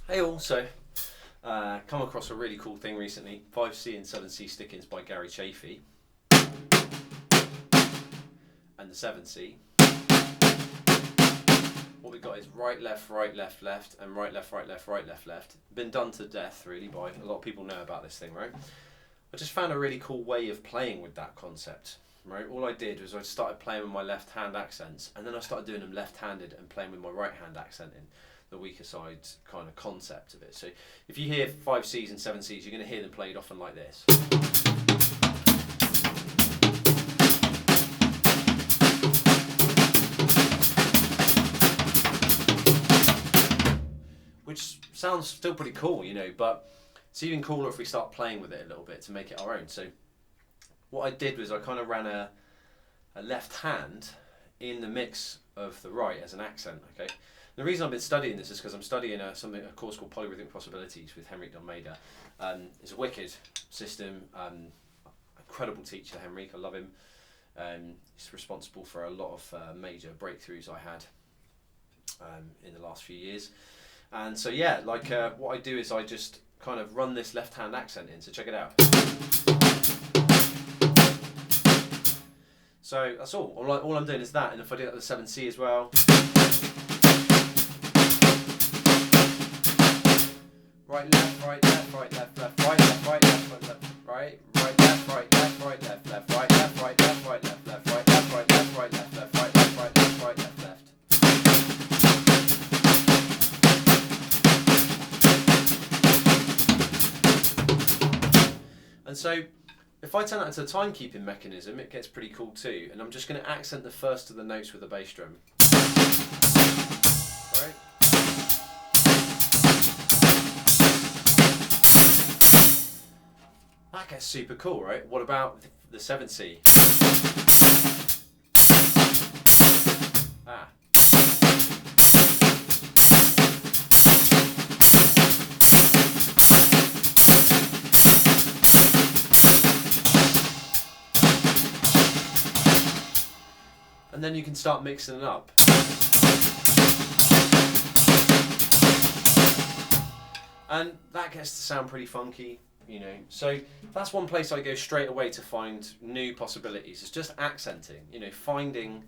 Hey all, come across a really cool thing recently, 5C and 7C stick-ins by Gary Chafee, and the 7C. What we've got is right, left, left, and right, left, left. Been done to death really by a lot of people know about this thing, right? I just found a really cool way of playing with that concept, right? All I did was I started playing with my left hand accents, and then I started doing them left-handed and playing with my right hand accent in the weaker side kind of concept of it. So if you hear 5Cs and 7Cs, you're going to hear them played often like this. Which sounds still pretty cool, you know, but it's even cooler if we start playing with it a little bit to make it our own. So what I did was I kind of ran a left hand in the mix of the right as an accent, okay? The reason I've been studying this is because I'm studying a course called Polyrhythmic Possibilities with Henrik Almeida. It's a wicked system, incredible teacher, Henrik, I love him. He's responsible for a lot of major breakthroughs I had in the last few years. And so yeah, what I do is I just kind of run this left hand accent in, so check it out. So that's all I'm doing is that, and if I do that with the 7C as well. Right, left, right, left, right, left, left, right, left, right, left, right, left, right, right, left, right, left, right, left, left, right, left, right, left, right, left, left, right, left, right, left, right, left, left, right, left, right, left, right, left, left. And so, if I turn that into a timekeeping mechanism, it gets pretty cool too. And I'm just going to accent the first of the notes with a bass drum. Right? That gets super cool, right? What about the 7C? Ah. And then you can start mixing it up. And that gets to sound pretty funky, you know. So that's one place I go straight away to find new possibilities. It's just accenting, you know, finding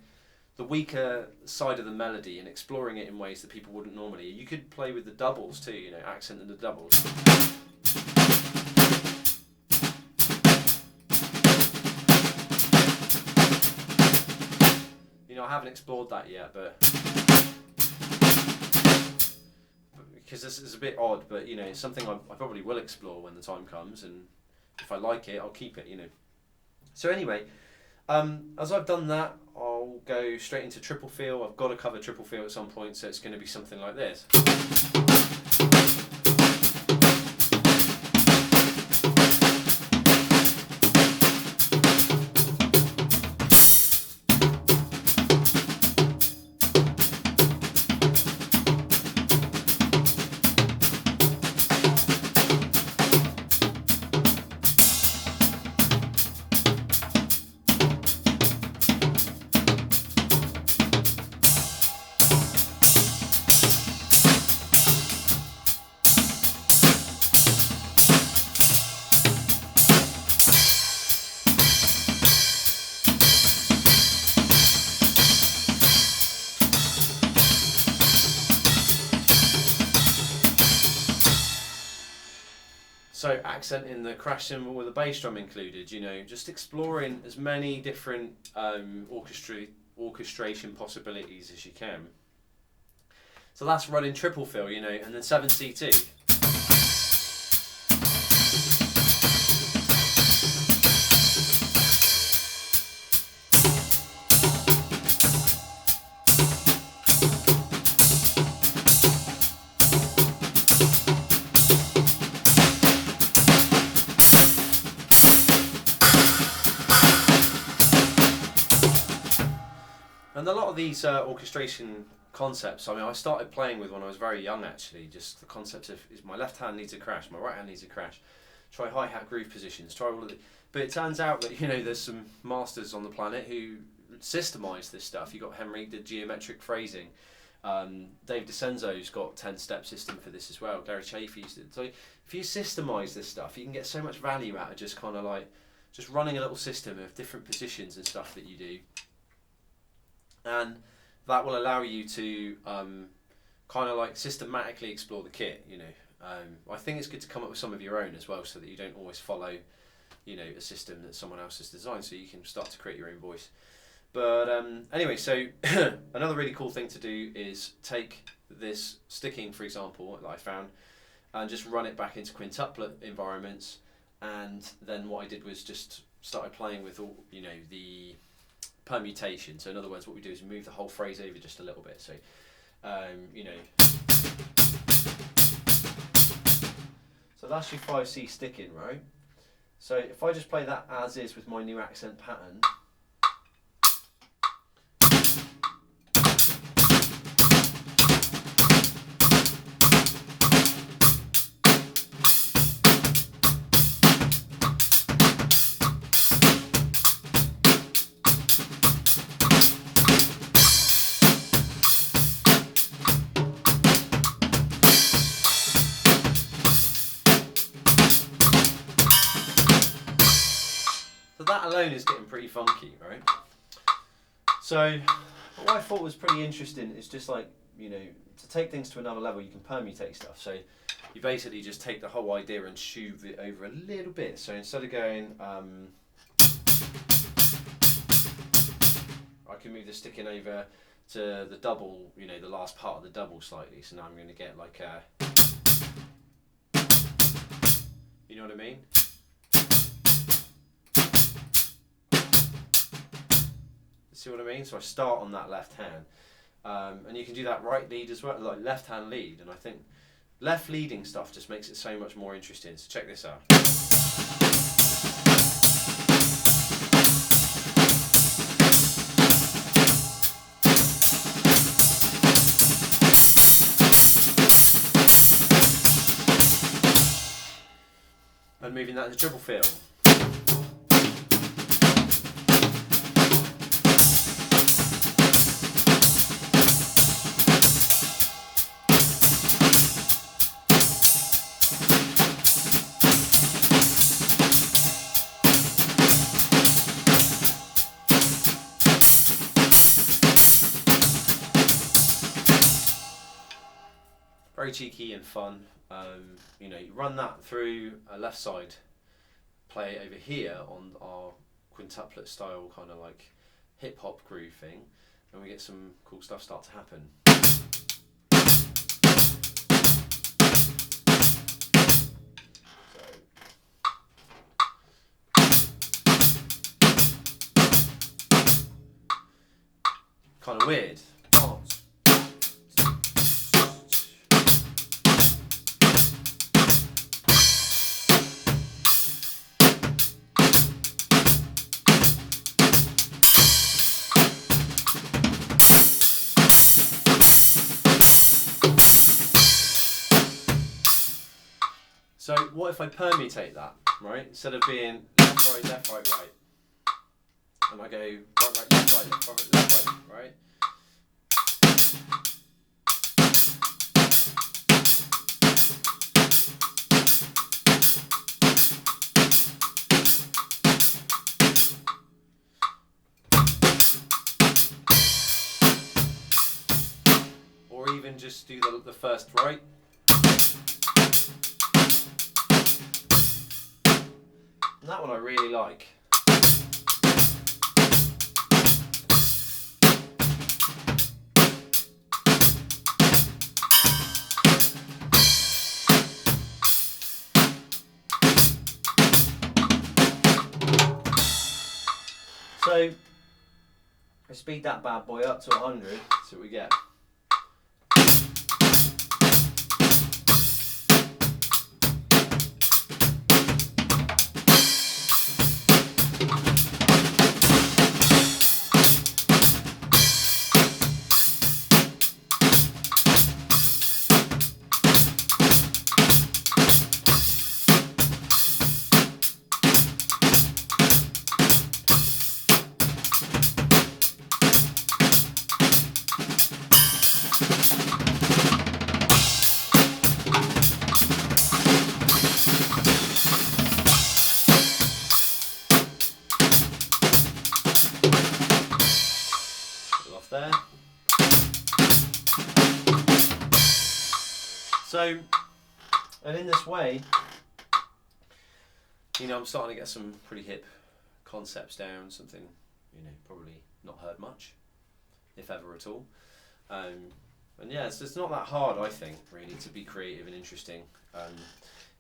the weaker side of the melody and exploring it in ways that people wouldn't normally. You could play with the doubles too, you know, accenting the doubles. You know, I haven't explored that yet, but because this is a bit odd, but you know, it's something I probably will explore when the time comes, and if I like it, I'll keep it, you know. So anyway, as I've done that, I'll go straight into triple feel. I've got to cover triple feel at some point, so it's going to be something like this. So accenting the crash cymbal with a bass drum included, you know, just exploring as many different orchestration possibilities as you can. So that's running triple fill, you know, and then 7C2. And a lot of these orchestration concepts, I mean, I started playing with when I was very young actually, just the concept of, is my left hand needs a crash, my right hand needs a crash, try hi-hat groove positions, try all of it. But it turns out that, you know, there's some masters on the planet who systemised this stuff. You got Henrik, did geometric phrasing, Dave DiCenzo's got 10-step system for this as well. Gary Chaffee used it. So if you systemize this stuff, you can get so much value out of just kind of like just running a little system of different positions and stuff that you do, and that will allow you to kind of like systematically explore the kit. You know, I think it's good to come up with some of your own as well, so that you don't always follow, you know, a system that someone else has designed. So you can start to create your own voice. But anyway, so another really cool thing to do is take this sticking, for example, that I found, and just run it back into quintuplet environments. And then what I did was just started playing with all, you know, the permutation. So in other words, what we do is move the whole phrase over just a little bit. So, you know, so that's your 5C sticking, right? So if I just play that as is with my new accent pattern. That alone is getting pretty funky, right? So what I thought was pretty interesting is just like, you know, to take things to another level, you can permutate stuff. So you basically just take the whole idea and shove it over a little bit. So instead of going, I can move the sticking over to the double, you know, the last part of the double slightly. So now I'm going to get like a, you know what I mean? See what I mean? So I start on that left hand, and you can do that right lead as well, like left hand lead. And I think left leading stuff just makes it so much more interesting. So check this out. And moving that into triple fill. Very cheeky and fun. You know, you run that through a left side play over here on our quintuplet style kind of like hip hop groove thing, and we get some cool stuff start to happen. So, kind of weird. So what if I permutate that, right? Instead of being left, right, right, and I go right, right, left, right, left, right, left, right, right? Or even just do the first right. And that one I really like. So I speed that bad boy up to 100, so we get. So, and in this way, you know, I'm starting to get some pretty hip concepts down, something, you know, probably not heard much, if ever at all. And yeah, it's not that hard, I think, really, to be creative and interesting.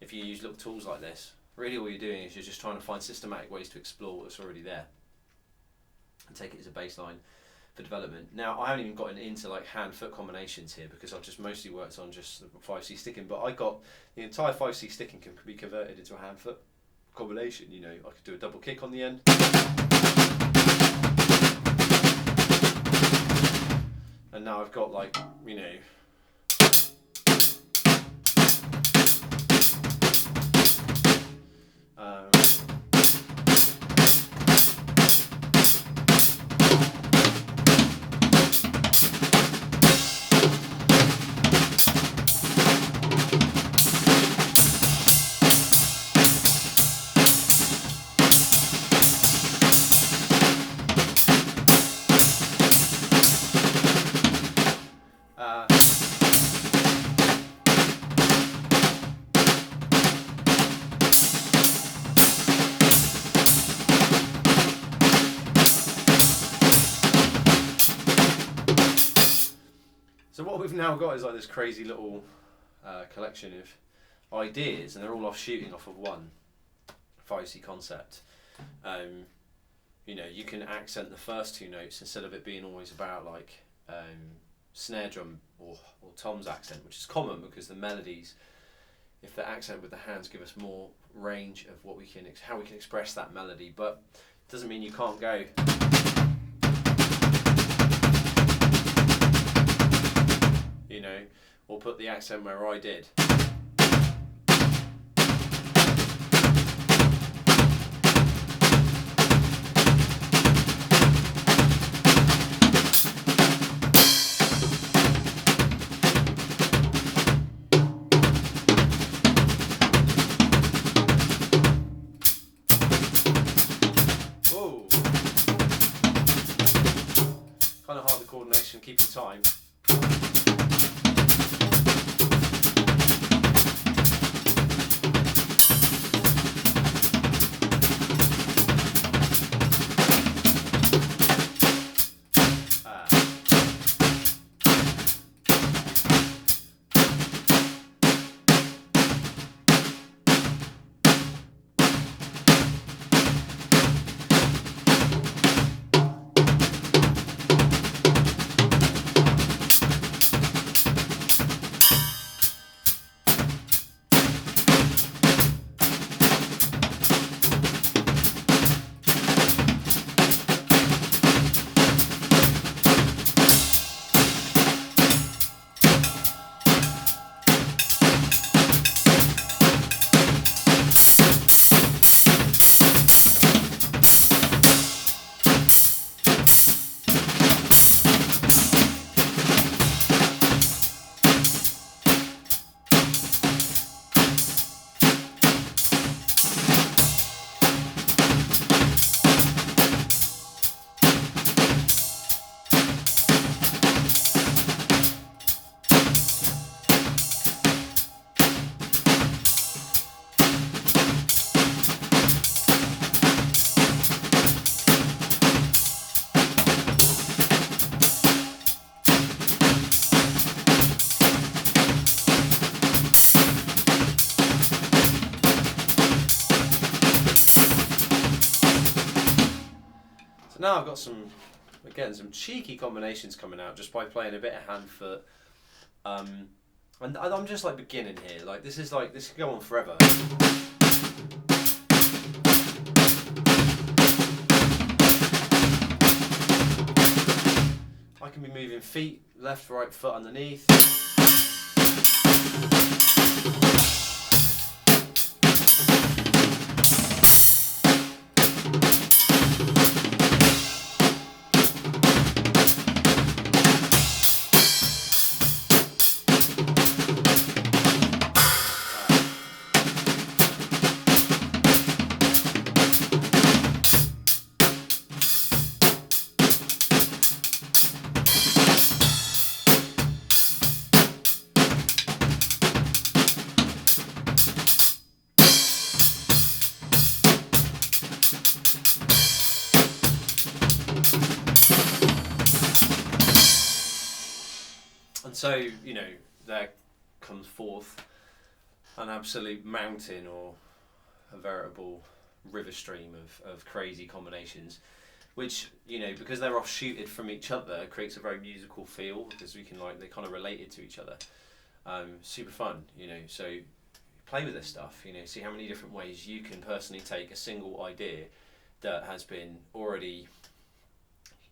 If you use little tools like this, really all you're doing is you're just trying to find systematic ways to explore what's already there and take it as a baseline for development. Now, I haven't even gotten into like hand-foot combinations here because I've just mostly worked on just the 5C sticking, but I got the entire 5C sticking can be converted into a hand-foot combination. You know, I could do a double kick on the end. And now I've got like, you know, so what we've now got is like this crazy little collection of ideas, and they're all shooting off of one 5C concept. You know, you can accent the first two notes instead of it being always about like snare drum or Tom's accent, which is common because the melodies, if they're accent with the hands, give us more range of what we can, how we can express that melody. But it doesn't mean you can't go. You know, or put the accent where I did. Whoa! Kind of hard, the coordination, keeping time. So now I've got some cheeky combinations coming out just by playing a bit of hand foot. And I'm just like beginning here. Like this could go on forever. I can be moving feet, left, right, foot underneath. So, you know, there comes forth an absolute mountain or a veritable river stream of crazy combinations, which, you know, because they're offshooted from each other, creates a very musical feel, because we can, like, they kind of related to each other. Super fun, you know, so play with this stuff, you know, see how many different ways you can personally take a single idea that has been already,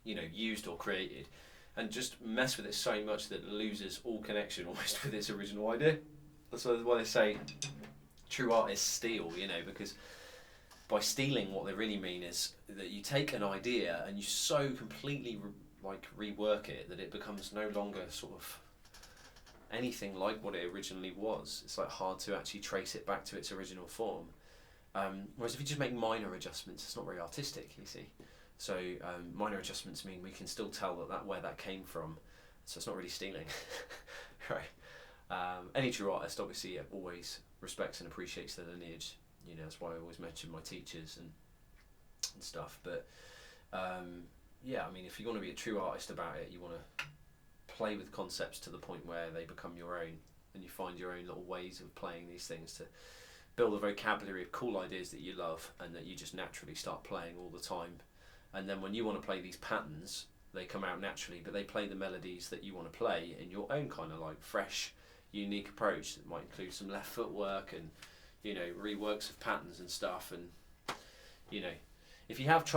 you know, used or created, and just mess with it so much that it loses all connection almost with its original idea. That's why they say true artists steal, you know, because by stealing, what they really mean is that you take an idea and you so completely rework it that it becomes no longer sort of anything like what it originally was. It's like hard to actually trace it back to its original form. Whereas if you just make minor adjustments, it's not very artistic, you see. So minor adjustments mean we can still tell where that came from. So it's not really stealing, right? Any true artist obviously always respects and appreciates their lineage. You know, that's why I always mention my teachers and stuff. But yeah, I mean, if you want to be a true artist about it, you want to play with concepts to the point where they become your own, and you find your own little ways of playing these things to build a vocabulary of cool ideas that you love and that you just naturally start playing all the time. And then when you want to play these patterns, they come out naturally, but they play the melodies that you want to play in your own kind of like fresh, unique approach that might include some left foot work and, you know, reworks of patterns and stuff. And, you know, if you have